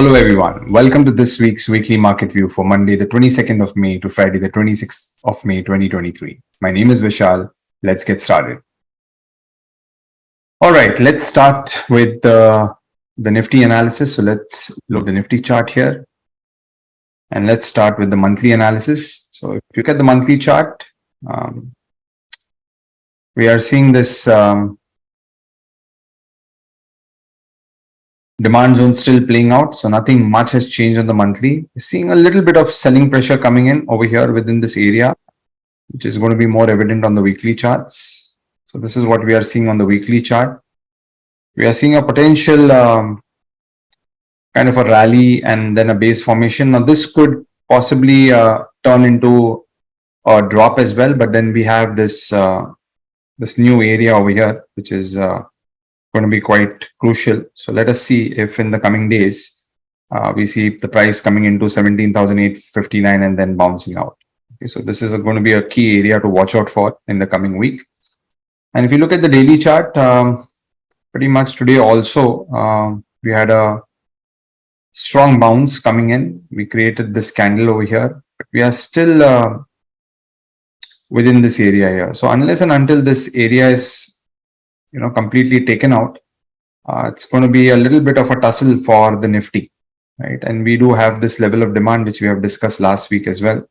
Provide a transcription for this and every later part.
Hello, everyone. Welcome to this week's weekly market view for Monday, the 22nd of May to Friday, the 26th of May, 2023. My name is Vishal. Let's get started. All right, let's start with the Nifty analysis. So let's look at the Nifty chart here. And let's start with the monthly analysis. So if you look at the monthly chart, we are seeing this demand zone still playing out. So nothing much has changed on the monthly. We're seeing a little bit of selling pressure coming in over here within this area, which is going to be more evident on the weekly charts. So this is what we are seeing on the weekly chart. We are seeing a potential kind of a rally and then a base formation. Now this could possibly turn into a drop as well, but then we have this this new area over here, which is going to be quite crucial. So let us see if in the coming days we see the price coming into 17,859 and then bouncing out. Okay, so this is going to be a key area to watch out for in the coming week. And if you look at the daily chart, pretty much today also we had a strong bounce coming in. We created this candle over here, but we are still within this area here. So unless and until this area is completely taken out, it's going to be a little bit of a tussle for the Nifty, right? And we do have this level of demand which we have discussed last week as well.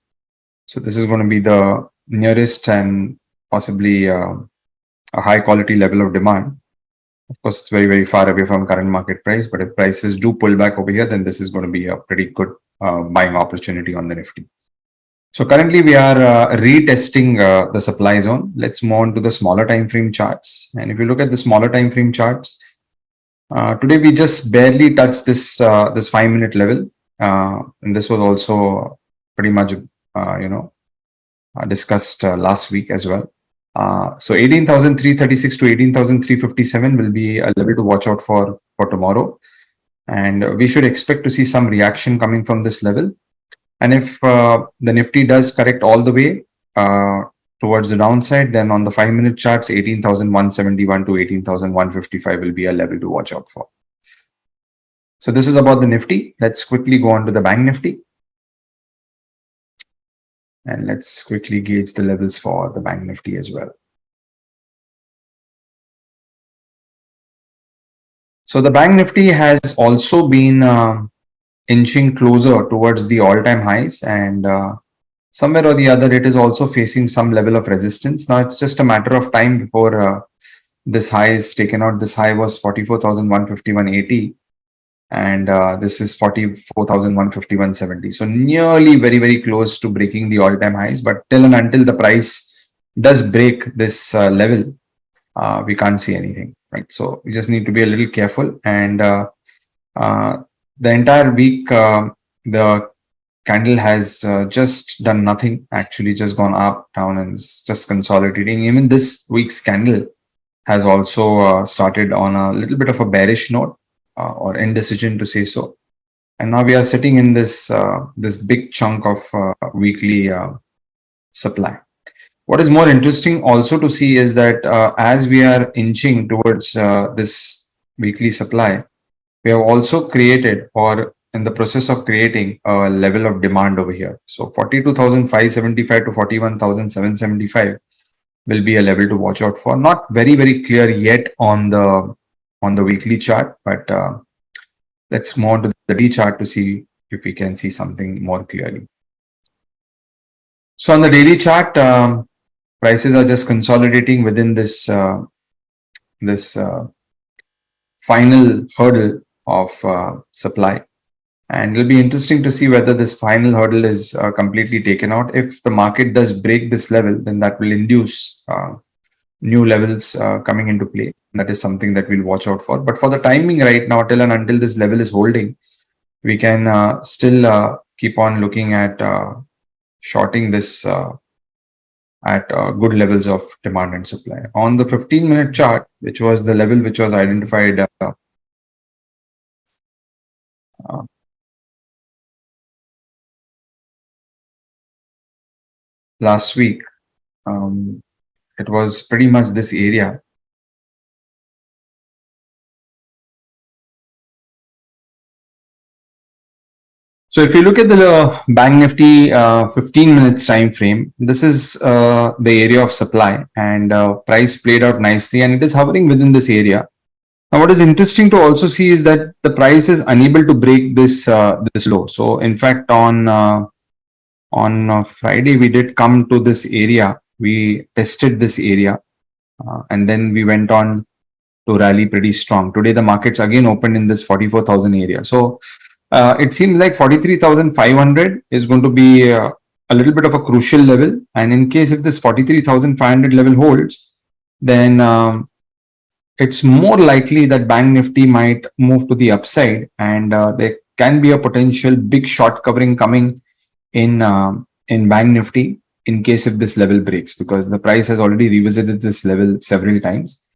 So this is going to be the nearest and possibly a high quality level of demand. Of course, it's very, very far away from current market price, but if prices do pull back over here, then this is going to be a pretty good buying opportunity on the Nifty. So currently we are retesting the supply zone. Let's move on to the smaller time frame charts. And if you look at the smaller time frame charts, today we just barely touched this 5-minute level, and this was also pretty much discussed last week as well. So 18,336 to 18,357 will be a level to watch out for tomorrow, and we should expect to see some reaction coming from this level. And if the Nifty does correct all the way towards the downside, then on the 5-minute charts, 18,171 to 18,155 will be a level to watch out for. So this is about the Nifty. Let's quickly go on to the Bank Nifty. And let's quickly gauge the levels for the Bank Nifty as well. So the Bank Nifty has also been inching closer towards the all-time highs, and somewhere or the other it is also facing some level of resistance. Now it's just a matter of time before this high is taken out. This high was 44,151.80 and this is 44,151.70. So nearly very, very close to breaking the all-time highs, but till and until the price does break this level, we can't see anything, right? So we just need to be a little careful. And the entire week, the candle has just done nothing, actually just gone up, down, and it's just consolidating. Even this week's candle has also started on a little bit of a bearish note or indecision to say so. And now we are sitting in this this big chunk of weekly supply. What is more interesting also to see is that as we are inching towards this weekly supply, we have also created, or in the process of creating, a level of demand over here. So 42,575 to 41,775 will be a level to watch out for. Not very, very clear yet on the weekly chart, but let's move on to the daily chart to see if we can see something more clearly. So on the daily chart, prices are just consolidating within this final hurdle of supply, and it'll be interesting to see whether this final hurdle is completely taken out. If the market does break this level, then that will induce new levels coming into play. That is something that we'll watch out for. But for the timing right now, till and until this level is holding, we can still keep on looking at shorting this at good levels of demand and supply. On the 15-minute chart, which was the level which was identified last week, it was pretty much this area. So if you look at the Bank Nifty 15 minutes time frame, this is the area of supply, and price played out nicely, and it is hovering within this area. Now, what is interesting to also see is that the price is unable to break this low. So, in fact, on Friday we did come to this area. We tested this area, and then we went on to rally pretty strong. Today, the markets again opened in this 44,000 area. So, it seems like 43,500 is going to be a little bit of a crucial level. And in case if this 43,500 level holds, then it's more likely that Bank Nifty might move to the upside, and there can be a potential big short covering coming in Bank Nifty in case if this level breaks, because the price has already revisited this level several times.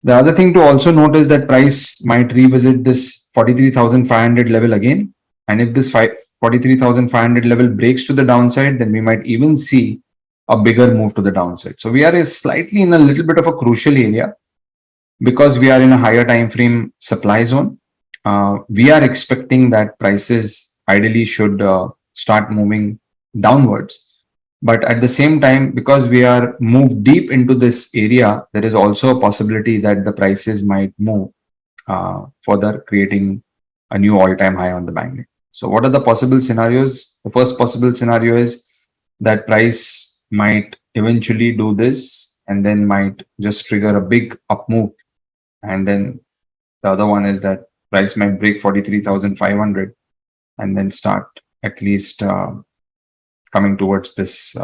The other thing to also note is that price might revisit this 43,500 level again. And if this 43,500 level breaks to the downside, then we might even see a bigger move to the downside. So we are slightly in a little bit of a crucial area because we are in a higher time frame supply zone. We are expecting that prices ideally should start moving downwards. But at the same time, because we are moved deep into this area, there is also a possibility that the prices might move further, creating a new all-time high on the bank Nifty. So what are the possible scenarios? The first possible scenario is that price might eventually do this and then might just trigger a big up move. And then the other one is that price might break 43,500 and then start at least coming towards this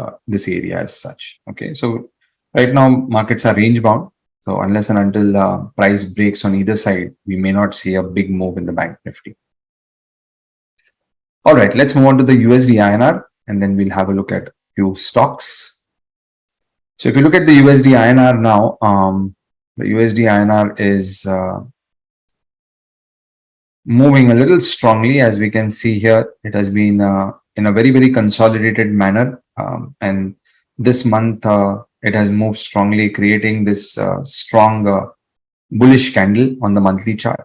area as such. Okay, so right now markets are range bound. So unless and until price breaks on either side, we may not see a big move in the Bank Nifty. All right, let's move on to the USD INR, and then we'll have a look at a few stocks. So if you look at the USD INR now, the USD INR is moving a little strongly, as we can see here. It has been in a very, very consolidated manner. And this month, it has moved strongly, creating this strong bullish candle on the monthly chart.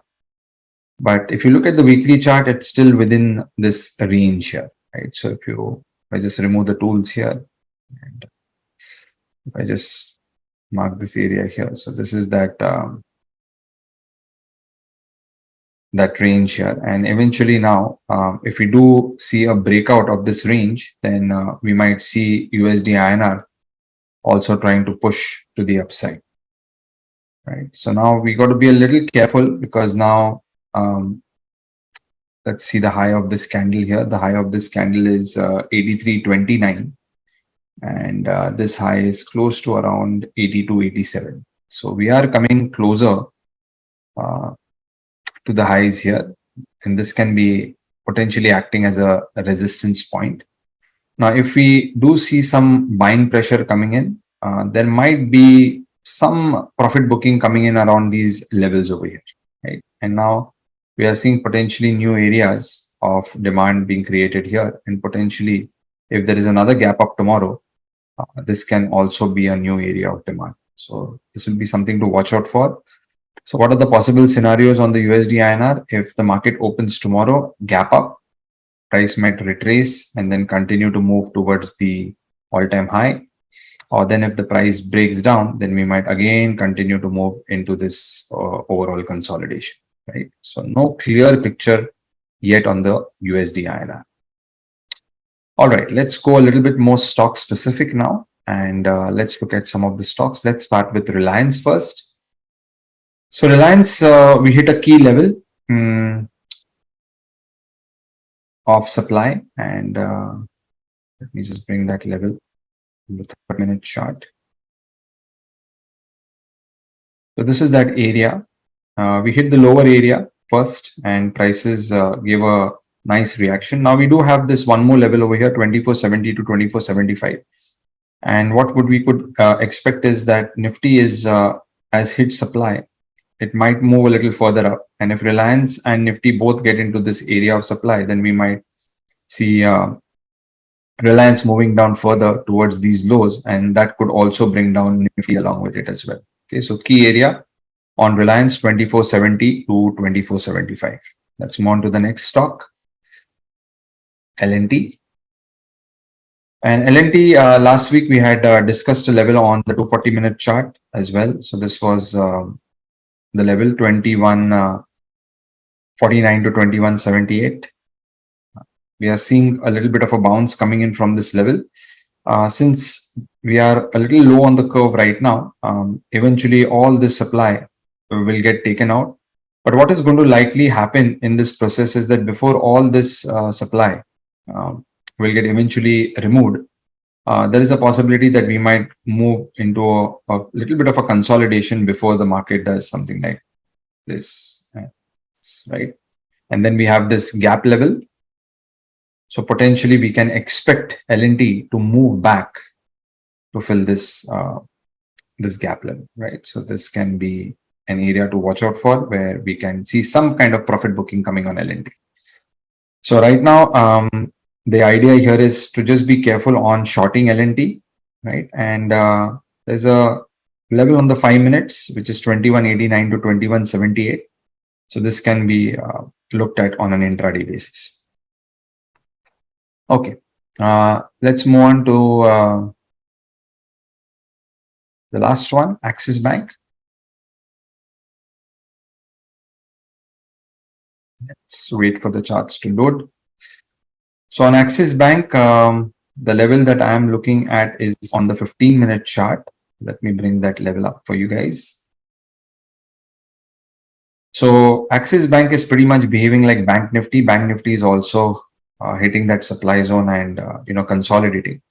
But if you look at the weekly chart, it's still within this range here, right? So if I just remove the tools here, and if I just mark this area here, so this is that range here. And eventually now, if we do see a breakout of this range, then we might see USD INR also trying to push to the upside, right? So now we got to be a little careful, because now let's see the high of this candle here. The high of this candle is 83.29, and this high is close to around 82.87. So we are coming closer to the highs here, and this can be potentially acting as a resistance point. Now, if we do see some buying pressure coming in, there might be some profit booking coming in around these levels over here, right? And now we are seeing potentially new areas of demand being created here, and potentially, if there is another gap up tomorrow, this can also be a new area of demand. So this will be something to watch out for. So what are the possible scenarios on the USD INR? If the market opens tomorrow, gap up, price might retrace and then continue to move towards the all-time high. Or then if the price breaks down, then we might again continue to move into this overall consolidation, right? So no clear picture yet on the USD INR. All right, let's go a little bit more stock specific now, and let's look at some of the stocks. Let's start with Reliance first. So Reliance, we hit a key level of supply, and let me just bring that level in the 30-minute chart. So this is that area. We hit the lower area first, and prices gave a nice reaction. Now we do have this one more level over here, 2470 to 2475. And what we could expect is that Nifty has hit supply. It might move a little further up. And if Reliance and Nifty both get into this area of supply, then we might see Reliance moving down further towards these lows, and that could also bring down Nifty along with it as well. Okay, so key area on Reliance 2470 to 2475. Let's move on to the next stock. L&T. And L&T, last week we had discussed a level on the 240-minute chart as well. So this was the level 2149 to 2178. We are seeing a little bit of a bounce coming in from this level. Since we are a little low on the curve right now, eventually all this supply will get taken out. But what is going to likely happen in this process is that before all this supply will get eventually removed, there is a possibility that we might move into a little bit of a consolidation before the market does something like this, right? And then we have this gap level. So potentially we can expect L&T to move back to fill this this gap level, right? So this can be an area to watch out for where we can see some kind of profit booking coming on L&T. So right now, the idea here is to just be careful on shorting L&T, right? And there's a level on the 5 minutes, which is 2189 to 2178. So this can be looked at on an intraday basis. Okay, let's move on to the last one, Axis Bank. Let's wait for the charts to load. So on Axis Bank, the level that I am looking at is on the 15-minute chart. Let me bring that level up for you guys. So Axis Bank is pretty much behaving like Bank Nifty. Bank Nifty is also hitting that supply zone and consolidating.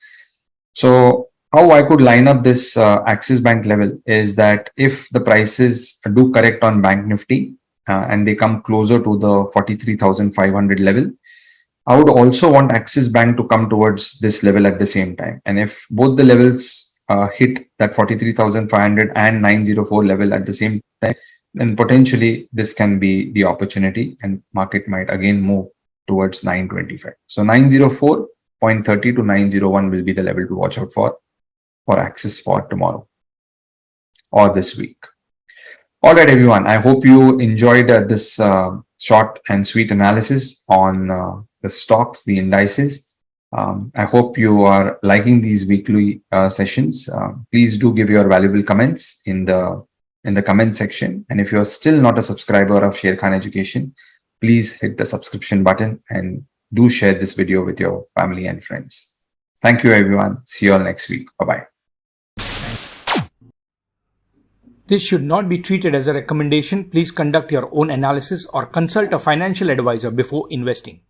So how I could line up this Axis Bank level is that if the prices do correct on Bank Nifty and they come closer to the 43,500 level, I would also want Axis Bank to come towards this level at the same time. And if both the levels hit that 43,500 and 904 level at the same time, then potentially this can be the opportunity and market might again move towards 925. So 904.30 to 901 will be the level to watch out for Axis for tomorrow or this week. All right, everyone. I hope you enjoyed this short and sweet analysis on the stocks, the indices. I hope you are liking these weekly sessions. Please do give your valuable comments in the comment section. And if you are still not a subscriber of Sher Khan Education, please hit the subscription button and do share this video with your family and friends. Thank you, everyone. See you all next week. Bye-bye. This should not be treated as a recommendation. Please conduct your own analysis or consult a financial advisor before investing.